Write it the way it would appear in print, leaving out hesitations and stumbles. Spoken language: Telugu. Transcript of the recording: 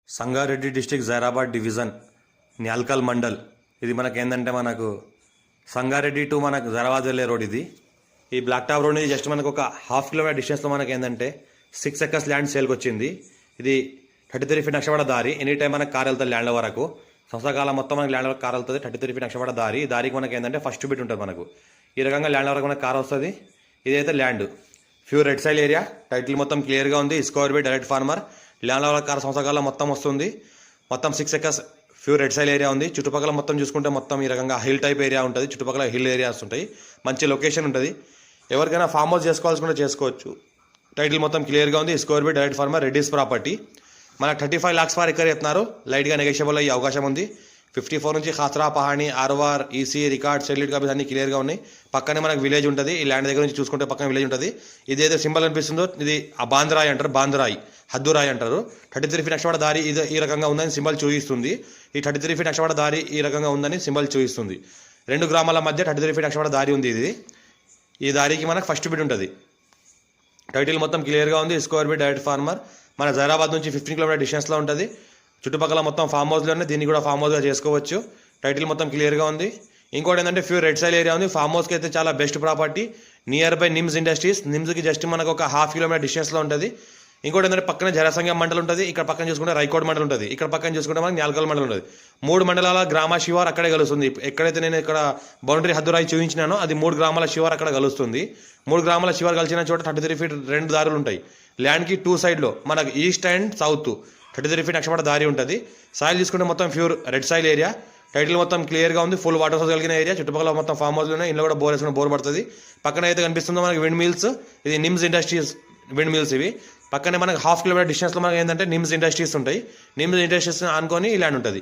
Sangareddy district Zaheerabad division Nyalkal mandal. ఇది మనకేందంటే మనకు సంగారెడ్డి టు మనకు జైరాబాద్ వెళ్ళే రోడ్ ఇది. ఈ బ్లాక్ టాప్ రోడ్ నుంచి జస్ట్ మనకు ఒక హాఫ్ కిలోమీటర్ డిస్టెన్స్లో మనకి ఏంటంటే 6 ఎకర్స్ ల్యాండ్ సేల్కి వచ్చింది. ఇది 33 ఫీట్ నక్షపడ దారి. ఎనీ టైం మనకు కార్ వెళ్తుంది ల్యాండ్ వరకు. సంవత్సరకాలం మొత్తం మనకి ల్యాండ్ వరకు కార్ వెళ్తుంది. 33 ఫీట్ నక్షపడ దారి. ఈ దారికి మనకి ఏంటంటే ఫస్ట్ బిట్ ఉంటుంది మనకు. ఈ రకంగా ల్యాండ్ వరకు మనకు కార్ వస్తుంది. ఇదైతే land pure red soil area. Title మొత్తం క్లియర్గా ఉంది. Square by direct farmer. Land వరకు కార్ సంవత్సరకాలం మొత్తం వస్తుంది. మొత్తం 6 acres pure red soil area ఉంది. చుట్టుపక్కల మొత్తం చూసుకుంటే మొత్తం ఈ రకంగా హిల్ టైప్ ఏరియా ఉంటుంది. చుట్టుపక్కల హిల్ ఏరియాస్ ఉంటాయి. మంచి లొకేషన్ ఉంటుంది. ఎవరికైనా ఫామ్ హౌస్ చేసుకోవాల్సుకుంటే చేసుకోవచ్చు. టైటిల్ మొత్తం క్లియర్గా ఉంది. Square by direct farmer. Reddy's property. మనకు 35 lakhs పర్ ఎకర్ చెప్తున్నారు. లైట్గా నెగోషియబుల్ అయ్యే అవకాశం ఉంది. 54 నుంచి ఖాసరా, పహాణి, ఆర్వార్, ఈసీ, రికార్డ్, సెల్లిట్ కాపీస్ అన్ని క్లియర్గా ఉన్నాయి. పక్కనే మనకు విలేజ్ ఉంటుంది. ఈ ల్యాండ్ దగ్గర నుంచి చూసుకుంటే పక్కన విలేజ్ ఉంటుంది. ఇది ఏదో సింబల్ అనిపిస్తుందో ఇది ఆ బాంద్రాయి అంటారు. బాంద్రాయి, హద్దురాయి అంటారు. 33 ఫీట్ నక్షపడ దారి ఇది ఈ రకంగా ఉందని సింబల్ చూపిస్తుంది. ఈ 33 ఫీట్ నక్షపడ దారి ఈ రకంగా ఉందని సింబల్ చూపిస్తుంది. 2 గ్రామాల మధ్య 33 ఫీట్ నక్షపడ దారి ఉంది. ఇది ఈ దారికి మనకు ఫస్ట్ బిట్ ఉంటుంది. టైటిల్ మొత్తం క్లియర్గా ఉంది. Square by direct farmer. మన జైరాబాద్ నుంచి 15 కిలోమీటర్ డిస్టెన్స్లో ఉంటుంది. చుట్టుపక్కల మొత్తం ఫామ్ హౌస్లోనే దీన్ని కూడా ఫామ్ హౌస్గా చేసుకోవచ్చు. టైటిల్ మొత్తం క్లియర్గా ఉంది. ఇంకోటి ఏంటంటే ప్యూర్ రెడ్ సైల్ ఏరియా ఉంది. ఫామ్ హౌస్కి అయితే చాలా best property. Near by NIMZ industries. నిమ్స్కి జస్ట్ మనకు ఒక ½ కిలోమీటర్ డిస్టెన్స్లో ఉంటుంది. ఇంకోటి ఏంటంటే పక్కన జనసంఘం మండలం ఉంటుంది. ఇక్కడ పక్కన చూసుకుంటే రైకోడ్ మండలం ఉంటుంది. ఇక్కడ పక్కన చూసుకుంటే మనకి న్యాల్కల్ మండలం ఉంటుంది. 3 మండలాల గ్రామ శివార్ అక్కడే కలుస్తుంది. ఎక్కడైతే నేను ఇక్కడ బౌండరీ హద్దురాయి చూపించినానో అది 3 గ్రామాల శివార్ అక్కడ కలుస్తుంది. 3 గ్రామాల శివార్ కలిసిన చోట 33 ఫీట్ 2 దారులు ఉంటాయి. ల్యాండ్కి 2 సైడ్లో మనకు ఈస్ట్ అండ్ సౌత్ 33 ఫీట్ నక్షపడ దారి ఉంటుంది. సాయిల్ తీసుకుంటే మొత్తం pure red soil area. Title మొత్తం క్లియర్గా ఉంది. ఫుల్ వాటర్ సోర్స్ కలిగిన ఏరియా. చుట్టుపక్కల మొత్తం ఫామ్ హౌస్లోనే. ఇంట్లో కూడా బోర్ వేసుకుని బోర్ పడుతుంది. పక్కన అయితే కనిపిస్తుందో మనకి విండ్ మిల్స్. ఇది నిమ్స్ ఇండస్ట్రీస్ విండ్ మిల్స్ ఇవి. పక్కనే మనకి ½ కిలోమీటర్ డిస్టెన్స్లో మనకి ఏంటంటే నిమ్స్ ఇండస్ట్రీస్ ఉంటాయి. నిమ్స్ ఇండస్ట్రీస్ అనుకొని ఈ ల్యాండ్ ఉంటుంది.